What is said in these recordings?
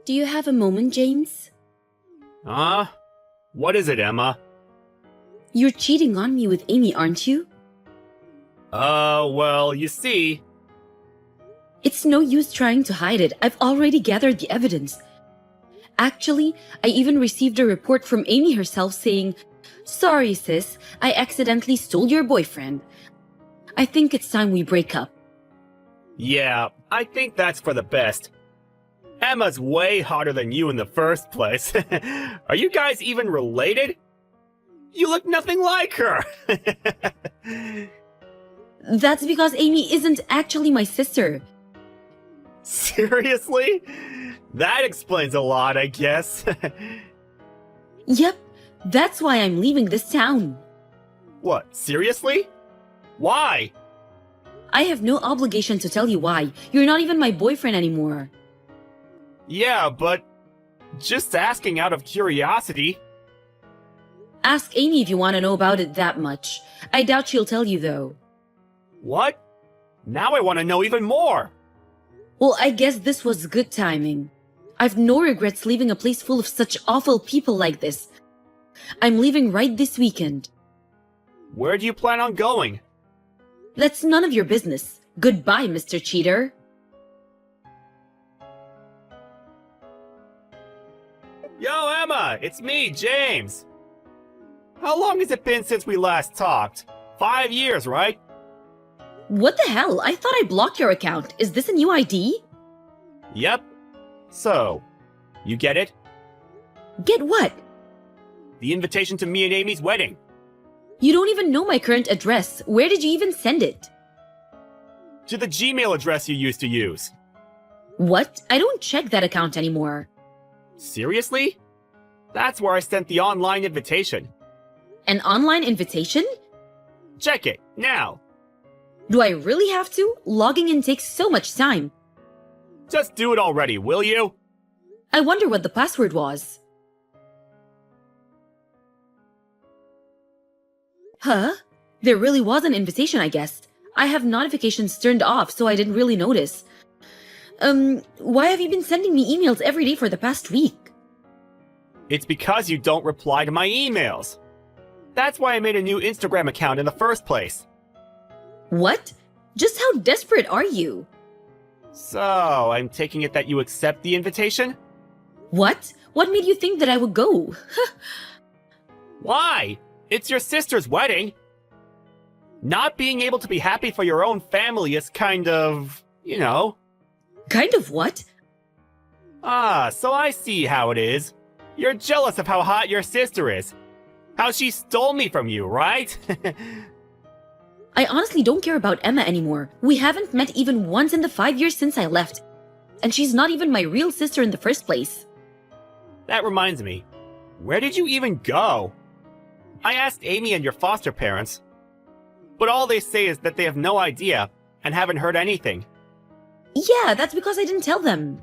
Do you have a moment, James? What is it, Emma? You're cheating on me with Amy, aren't you? Well, you see... It's no use trying to hide it. I've already gathered the evidence. Actually, I even received a report from Amy herself saying, "Sorry, sis, I accidentally stole your boyfriend. I think it's time we break up." Yeah, I think that's for the best. Emma's way hotter than you in the first place. Are you guys even related? You look nothing like her! That's because Amy isn't actually my sister. Seriously? That explains a lot, I guess. Yep, that's why I'm leaving this town. What, seriously? Why? I have no obligation to tell you why. You're not even my boyfriend anymore. Yeah, but... just asking out of curiosity. Ask Amy if you want to know about it that much. I doubt she'll tell you, though. What? Now I want to know even more! Well, I guess this was good timing. I've no regrets leaving a place full of such awful people like this. I'm leaving right this weekend. Where do you plan on going? That's none of your business. Goodbye, Mr. Cheater. Yo, Emma! It's me, James! How long has it been since we last talked? 5 years, right? What the hell? I thought I blocked your account. Is this a new ID? Yep. So, you get it? Get what? The invitation to me and Amy's wedding. You don't even know my current address. Where did you even send it? To the Gmail address you used to use. What? I don't check that account anymore. Seriously? That's where I sent the online invitation. An online invitation? Check it, now! Do I really have to? Logging in takes so much time. Just do it already, will you? I wonder what the password was. Huh? There really was an invitation, I guess. I have notifications turned off, so I didn't really notice. Why have you been sending me emails every day for the past week? It's because you don't reply to my emails. That's why I made a new Instagram account in the first place. What? Just how desperate are you? So, I'm taking it that you accept the invitation? What? What made you think that I would go? Why? It's your sister's wedding. Not being able to be happy for your own family is kind of, you know. Kind of what? So I see how it is. You're jealous of how hot your sister is. How she stole me from you, right? I honestly don't care about Emma anymore. We haven't met even once in the 5 years since I left. And she's not even my real sister in the first place. That reminds me. Where did you even go? I asked Amy and your foster parents. But all they say is that they have no idea and haven't heard anything. Yeah, that's because I didn't tell them.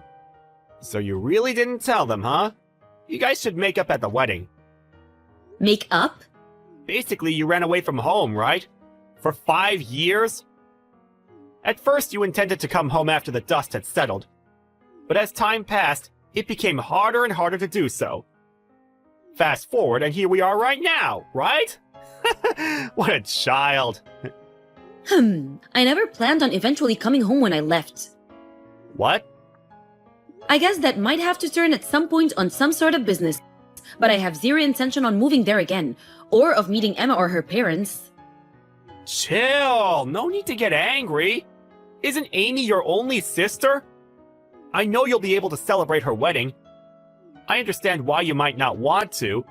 So you really didn't tell them, huh? You guys should make up at the wedding. Make up? Basically, you ran away from home, right? For 5 years? At first, you intended to come home after the dust had settled. But as time passed, it became harder and harder to do so. Fast forward, and here we are right now, right? What a child. I never planned on eventually coming home when I left. What? I guess that might have to turn at some point on some sort of business. But I have zero intention on moving there again, or of meeting Emma or her parents. Chill! No need to get angry. Isn't Amy your only sister? I know you'll be able to celebrate her wedding. I understand why you might not want to.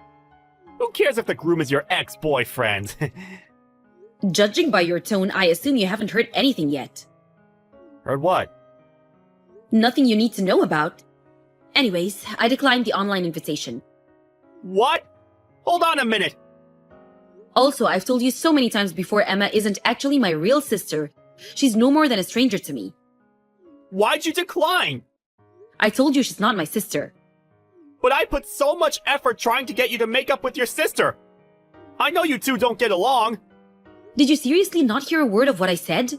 Who cares if the groom is your ex-boyfriend? Judging by your tone, I assume you haven't heard anything yet. Heard what? Nothing you need to know about. Anyways, I declined the online invitation. What? Hold on a minute! Also, I've told you so many times before Emma isn't actually my real sister. She's no more than a stranger to me. Why'd you decline? I told you she's not my sister. But I put so much effort trying to get you to make up with your sister. I know you two don't get along. Did you seriously not hear a word of what I said?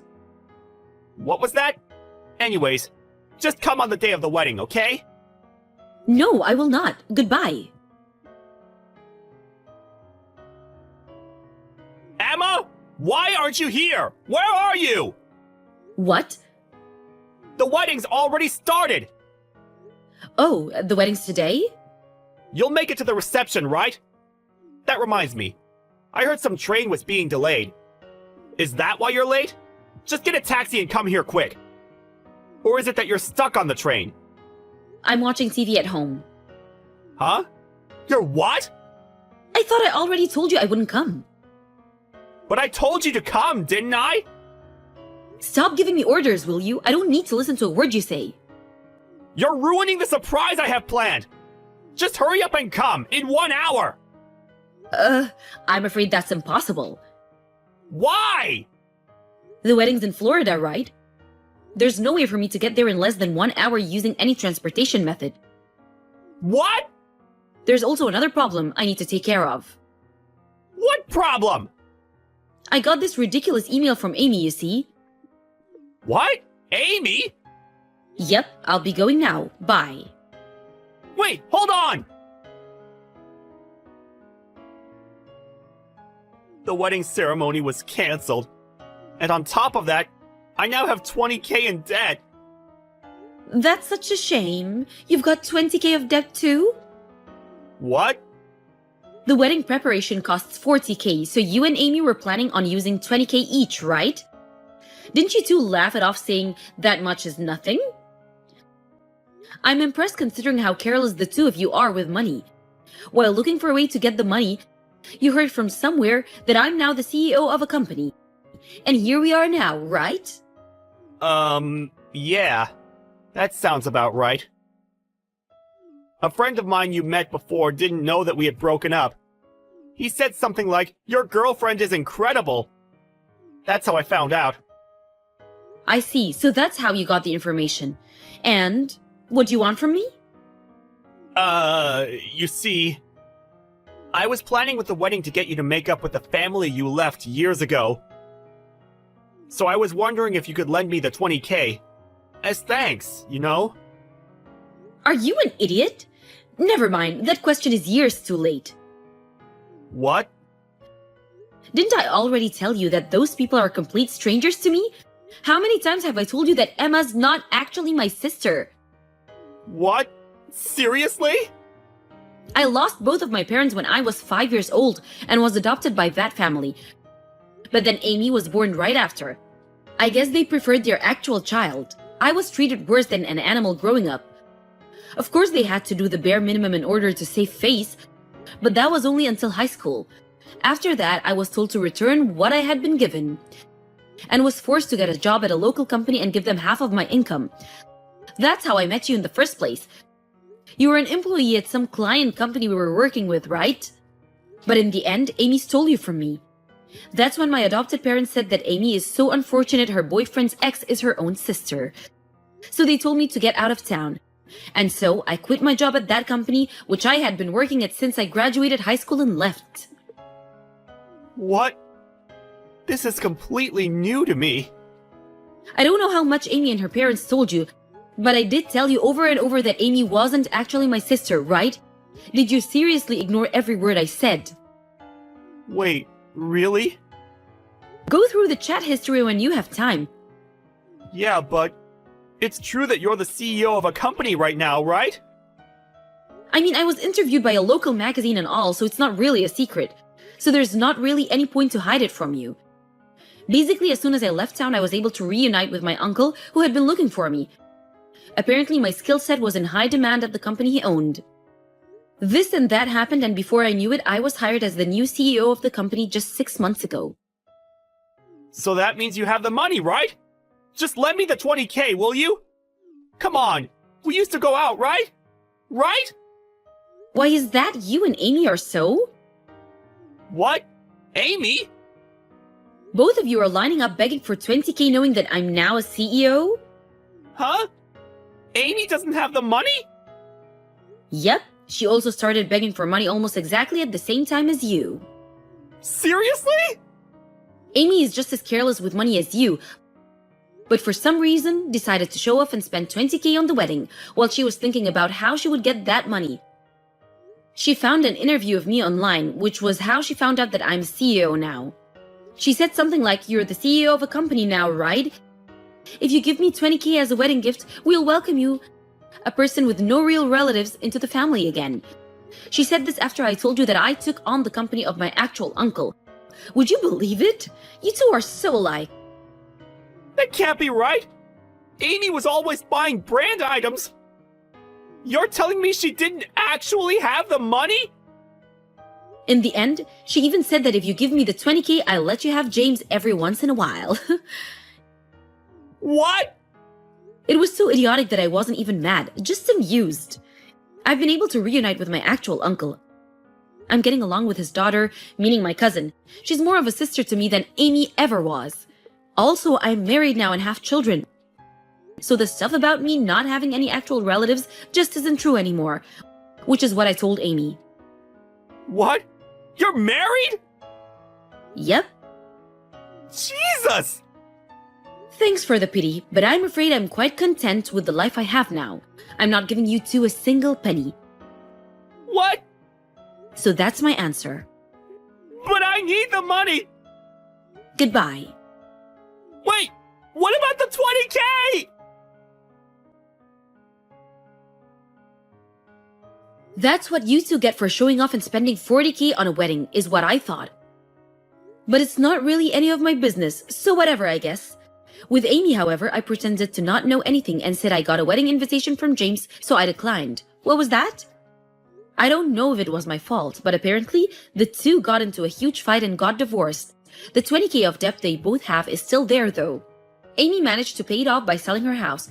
What was that? Anyways, just come on the day of the wedding, okay? No, I will not. Goodbye. Emma? Why aren't you here? Where are you? What? The wedding's already started! Oh, the wedding's today? You'll make it to the reception, right? That reminds me. I heard some train was being delayed. Is that why you're late? Just get a taxi and come here quick. Or is it that you're stuck on the train? I'm watching TV at home. Huh? You're what? I thought I already told you I wouldn't come. But I told you to come, didn't I? Stop giving me orders, will you? I don't need to listen to a word you say. You're ruining the surprise I have planned! Just hurry up and come, in 1 hour! I'm afraid that's impossible. Why? The wedding's in Florida, right? There's no way for me to get there in less than 1 hour using any transportation method. What? There's also another problem I need to take care of. What problem? I got this ridiculous email from Amy, you see. What? Amy? Yep, I'll be going now. Bye. Wait, hold on! The wedding ceremony was cancelled. And on top of that, I now have 20K in debt. That's such a shame. You've got 20K of debt too? What? The wedding preparation costs 40K, so you and Amy were planning on using 20K each, right? Didn't you two laugh it off saying that much is nothing? I'm impressed considering how careless the two of you are with money. While looking for a way to get the money, you heard from somewhere that I'm now the CEO of a company. And here we are now, right? Yeah. That sounds about right. A friend of mine you met before didn't know that we had broken up. He said something like, "Your girlfriend is incredible." That's how I found out. I see, so that's how you got the information. And what do you want from me? You see, I was planning with the wedding to get you to make up with the family you left years ago. So I was wondering if you could lend me the 20K. As thanks, you know? Are you an idiot? Never mind, that question is years too late. What? Didn't I already tell you that those people are complete strangers to me? How many times have I told you that Emma's not actually my sister? What? Seriously? I lost both of my parents when I was 5 years old and was adopted by that family. But then Amy was born right after. I guess they preferred their actual child. I was treated worse than an animal growing up. Of course they had to do the bare minimum in order to save face, but that was only until high school. After that, I was told to return what I had been given, and was forced to get a job at a local company and give them half of my income. That's how I met you in the first place. You were an employee at some client company we were working with, right? But in the end, Amy stole you from me. That's when my adopted parents said that Amy is so unfortunate her boyfriend's ex is her own sister. So they told me to get out of town. And so I quit my job at that company, which I had been working at since I graduated high school and left. What? This is completely new to me. I don't know how much Amy and her parents told you, but I did tell you over and over that Amy wasn't actually my sister, right? Did you seriously ignore every word I said? Wait, really? Go through the chat history when you have time. Yeah, but it's true that you're the CEO of a company right now, right? I mean, I was interviewed by a local magazine and all, so it's not really a secret. So there's not really any point to hide it from you. Basically, as soon as I left town, I was able to reunite with my uncle who had been looking for me. Apparently, my skill set was in high demand at the company he owned. This and that happened, and before I knew it, I was hired as the new CEO of the company just 6 months ago. So that means you have the money, right? Just lend me the 20K, will you? Come on, we used to go out, right? Right? Why is that you and Amy are so? What? Amy? Both of you are lining up begging for 20K knowing that I'm now a CEO? Huh? Amy doesn't have the money? Yep, she also started begging for money almost exactly at the same time as you. Seriously? Amy is just as careless with money as you, but for some reason decided to show off and spend 20K on the wedding while she was thinking about how she would get that money. She found an interview of me online, which was how she found out that I'm CEO now. She said something like, "You're the CEO of a company now, right? If you give me 20K as a wedding gift, we'll welcome you, a person with no real relatives, into the family again." She said this after I told you that I took on the company of my actual uncle. Would you believe it? You two are so alike. That can't be right! Amy was always buying brand items! You're telling me she didn't actually have the money? In the end, she even said that if you give me the 20K, I'll let you have James every once in a while. What? It was so idiotic that I wasn't even mad, just amused. I've been able to reunite with my actual uncle. I'm getting along with his daughter, meaning my cousin. She's more of a sister to me than Amy ever was. Also, I'm married now and have children. So the stuff about me not having any actual relatives just isn't true anymore, which is what I told Amy. What? You're married? Yep. Jesus! Thanks for the pity, but I'm afraid I'm quite content with the life I have now. I'm not giving you two a single penny. What? So that's my answer. But I need the money! Goodbye. Wait! What about the 20K? That's what you two get for showing off and spending 40K on a wedding, is what I thought. But it's not really any of my business, so whatever, I guess. With Amy, however, I pretended to not know anything and said I got a wedding invitation from James, so I declined. What was that? I don't know if it was my fault, but apparently the two got into a huge fight and got divorced. The 20K of debt they both have is still there though. Amy managed to pay it off by selling her house,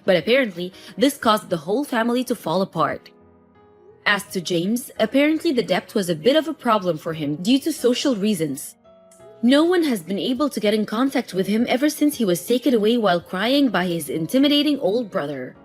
but apparently this caused the whole family to fall apart. As to James, apparently the debt was a bit of a problem for him due to social reasons. No one has been able to get in contact with him ever since he was taken away while crying by his intimidating old brother.